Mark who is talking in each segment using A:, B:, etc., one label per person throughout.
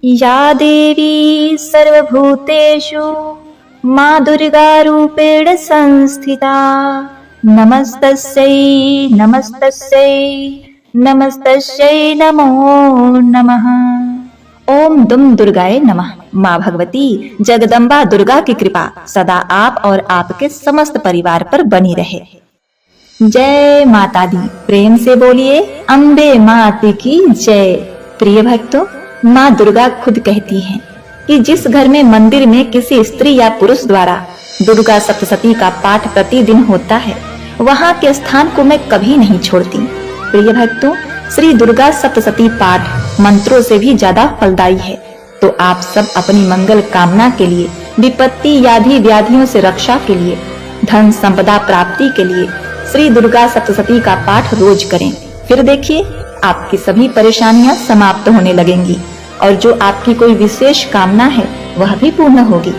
A: या देवी सर्वभूतेषु माँ दुर्गा रूपेण संस्थिता नमस्तस्यै नमस्तस्यै नमस्तस्यै नमो नमः। ओम दुम दुर्गाए नमः। माँ भगवती जगदम्बा दुर्गा की कृपा सदा आप और आपके समस्त परिवार पर बनी रहे। जय माता दी। प्रेम से बोलिए अम्बे माता की जय। प्रिय भक्तों, माँ दुर्गा खुद कहती हैं कि जिस घर में मंदिर में किसी स्त्री या पुरुष द्वारा दुर्गा सप्तशती का पाठ प्रतिदिन होता है, वहाँ के स्थान को मैं कभी नहीं छोड़ती। प्रिय भक्तों, श्री दुर्गा सप्तशती पाठ मंत्रों से भी ज्यादा फलदायी है। तो आप सब अपनी मंगल कामना के लिए, विपत्ति यादि व्याधियों से रक्षा के लिए, धन संपदा प्राप्ति के लिए श्री दुर्गा सप्तशती का पाठ रोज करें। फिर देखिए आपकी सभी परेशानियां समाप्त होने लगेंगी और जो आपकी कोई विशेष कामना है वह भी पूर्ण होगी।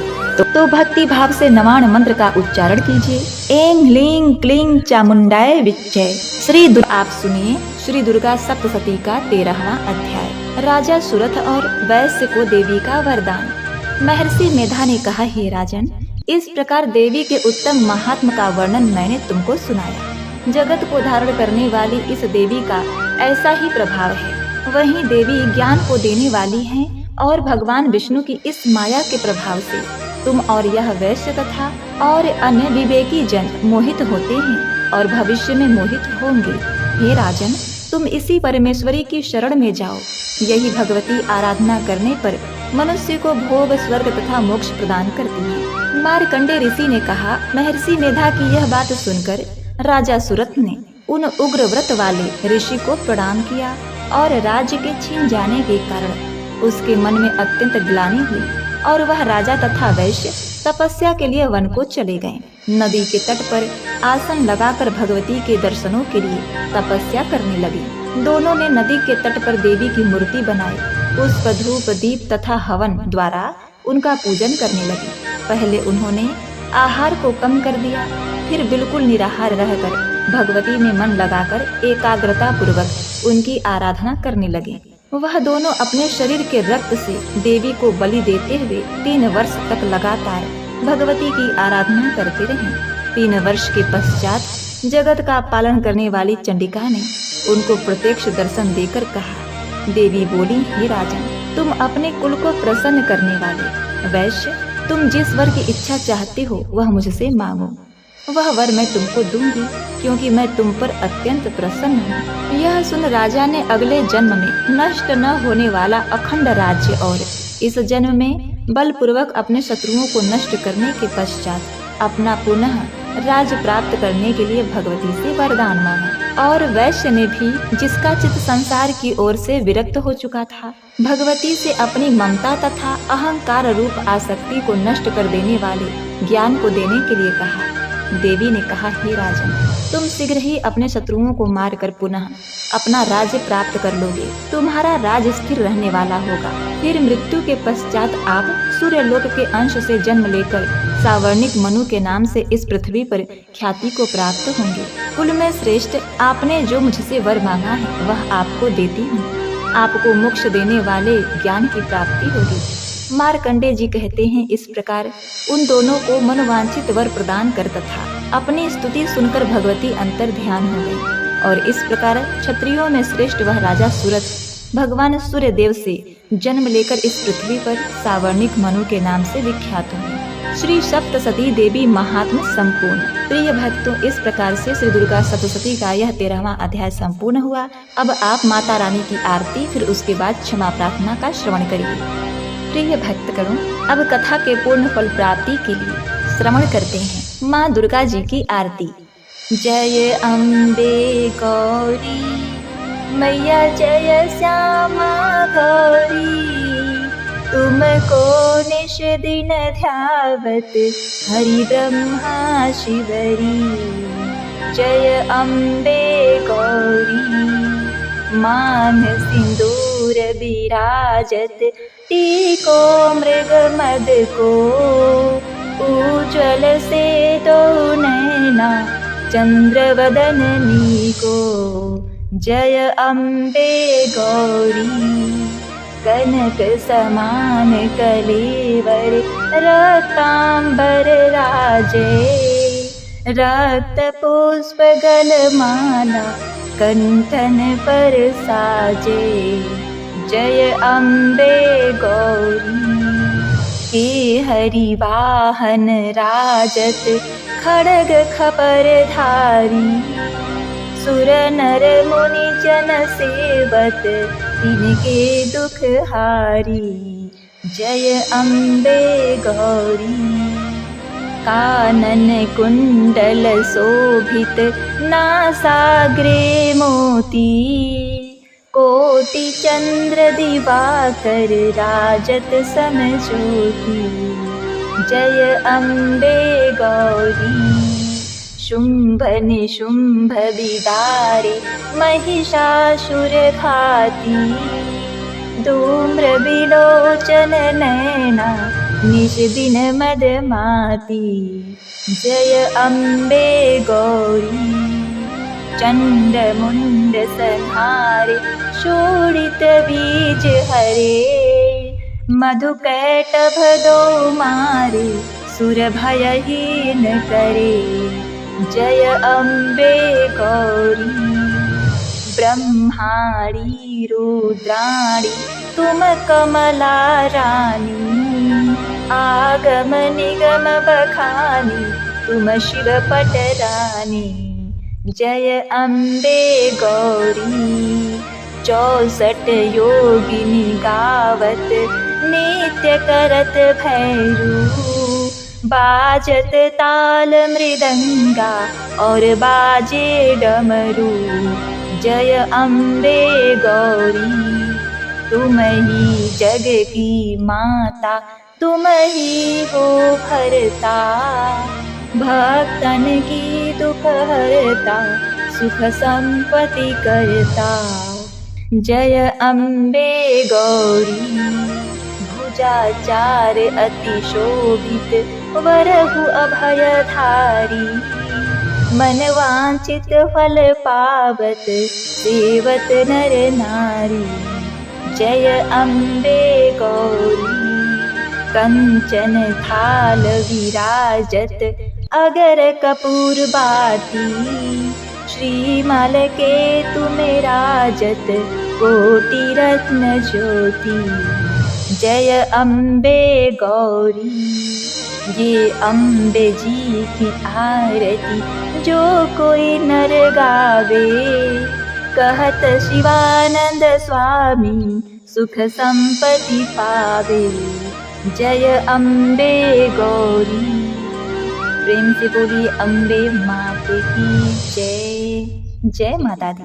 A: तो भक्ति भाव से नवाण मंत्र का उच्चारण कीजिए। ऐं ह्लीं क्लीं चामुंडाय विच्चे। आप सुनिए श्री दुर्गा सप्तशती का 13वां अध्याय। राजा सुरथ और वैश्य को देवी का वरदान। महर्षि मेधा ने कहा, हे राजन, इस प्रकार देवी के उत्तम महात्म का वर्णन मैंने तुमको सुनाया। जगत को धारण करने वाली इस देवी का ऐसा ही प्रभाव है। वहीं देवी ज्ञान को देने वाली हैं और भगवान विष्णु की इस माया के प्रभाव से तुम और यह वैश्य तथा और अन्य विवेकी जन मोहित होते हैं और भविष्य में मोहित होंगे। हे राजन, तुम इसी परमेश्वरी की शरण में जाओ। यही भगवती आराधना करने पर मनुष्य को भोग, स्वर्ग तथा मोक्ष प्रदान करती है। मार्कंडे ऋषि ने कहा, महर्षि मेधा की यह बात सुनकर राजा सुरथ ने उन उग्र व्रत वाले ऋषि को प्रणाम किया और राज्य के छीन जाने के कारण उसके मन में अत्यंत ग्लानि हुई और वह राजा तथा वैश्य तपस्या के लिए वन को चले गए। नदी के तट पर आसन लगाकर भगवती के दर्शनों के लिए तपस्या करने लगे। दोनों ने नदी के तट पर देवी की मूर्ति बनाई। पुष्प, धूप, दीप तथा हवन द्वारा उनका पूजन करने लगे। पहले उन्होंने आहार को कम कर दिया, फिर बिल्कुल निराहार रहकर भगवती में मन लगाकर एकाग्रता पूर्वक उनकी आराधना करने लगे। वह दोनों अपने शरीर के रक्त से देवी को बलि देते हुए 3 वर्ष तक लगातार भगवती की आराधना करते रहे। 3 वर्ष के पश्चात जगत का पालन करने वाली चंडिका ने उनको प्रत्यक्ष दर्शन देकर कहा। देवी बोली, हे राजन, तुम अपने कुल को प्रसन्न करने वाले वैश्य, तुम जिस वर की इच्छा चाहते हो वह मुझसे मांगो। वह वर मैं तुमको दूंगी, क्योंकि मैं तुम पर अत्यंत प्रसन्न हूँ। यह सुन राजा ने अगले जन्म में नष्ट न होने वाला अखंड राज्य और इस जन्म में बलपूर्वक अपने शत्रुओं को नष्ट करने के पश्चात अपना पुनः राज्य प्राप्त करने के लिए भगवती से वरदान मांगा। और वैश्य ने भी, जिसका चित्त संसार की ओर से विरक्त हो चुका था, भगवती से अपनी ममता तथा अहंकार रूप आसक्ति को नष्ट कर देने वाले ज्ञान को देने के लिए कहा। देवी ने कहा, हे राजन, तुम शीघ्र ही अपने शत्रुओं को मारकर पुनः अपना राज्य प्राप्त कर लोगे। तुम्हारा राज्य स्थिर रहने वाला होगा। फिर मृत्यु के पश्चात आप सूर्यलोक के अंश से जन्म लेकर सावर्णिक मनु के नाम से इस पृथ्वी पर ख्याति को प्राप्त होंगे। कुल में श्रेष्ठ, आपने जो मुझसे वर मांगा है वह आपको देती हूँ। आपको मोक्ष देने वाले ज्ञान की प्राप्ति होगी। मार्कंडे जी कहते हैं, इस प्रकार उन दोनों को मनोवांछित वर प्रदान कर तथा अपनी स्तुति सुनकर भगवती अंतर ध्यान हो गई। और इस प्रकार क्षत्रियों में श्रेष्ठ वह राजा सुरथ भगवान सूर्य देव से जन्म लेकर इस पृथ्वी पर सावर्णिक मनु के नाम से विख्यात हुए। श्री सप्तशती देवी महात्म संपूर्ण। प्रिय भक्तों, इस प्रकार से श्री दुर्गा सप्तशती का यह 13वां अध्याय संपूर्ण हुआ। अब आप माता रानी की आरती, फिर उसके बाद क्षमा प्रार्थना का श्रवण करिए। प्रिय भक्तगणों, अब कथा के पूर्ण फल प्राप्ति के लिए श्रवण करते हैं माँ दुर्गा जी की आरती। जय अम्बे गौरी मैया, जय श्यामा गौरी, तुमको निश दिन ध्यावत हरि ब्रह्मा शिवरी। जय अम्बे गौरी मान सिंदूर विराजत, टीको मृग मद को उज्ज्वल से तो नैना चंद्र वदननी को। जय अम्बे गौरी कनक समान कलेवर रक्तांबर राजे। रक्त पुष्प गलमाला कंठन पर साजे। जय अम्बे गौरी। के हरि वाहन राजत खड्ग खपर धारी। सुर नर मुनि जन सेवत तिनके दुख हारी। जय अम्बे गौरी। कानन कुंडल शोभित नासाग्रे मोती। कोटि चंद्र दिवाकर राजत समज्योति। जय अम्बे गौरी। शुंभ निशुंभ विदारे महिषासुर घाती। धूम्र विलोचन नैना निश दिन मदमाती। जय अम्बे गौरी। चंड मुंड संहारे शोणित बीज हरे। मधुकैटभ दो मारे सुर भयहीन करे। जय अम्बे गौरी। ब्रह्माणी रुद्राणी तुम कमला रानी। आगम निगम बखानी तुम शिव पटरानी। जय अम्बे गौरी। 64 योगिनी गावत नित्य करत भैरू। बाजत ताल मृदंगा और बाजे डमरू। जय अम्बे गौरी। तुम ही जग की माता तुम ही हो भरता। भक्तन की दुख हरता सुख संपत्ति करता। जय अम्बे गौरी। भुजाचार अति शोभित वरहु अभयधारी। मन वांछित फल पावत सेवत नर नारी। जय अम्बे गौरी। कंचन थाल विराजत अगर कपूर बाती। श्रीमाल के तुम्हें राजत कोटि रत्न ज्योति। जय अम्बे गौरी। ये अम्बे जी की आरती जो कोई नर गावे। कहत शिवानंद स्वामी सुख संपत्ति पावे। जय अम्बे गौरी। प्रेम से बोलिए अम्बे माते की जय। जय माता दी।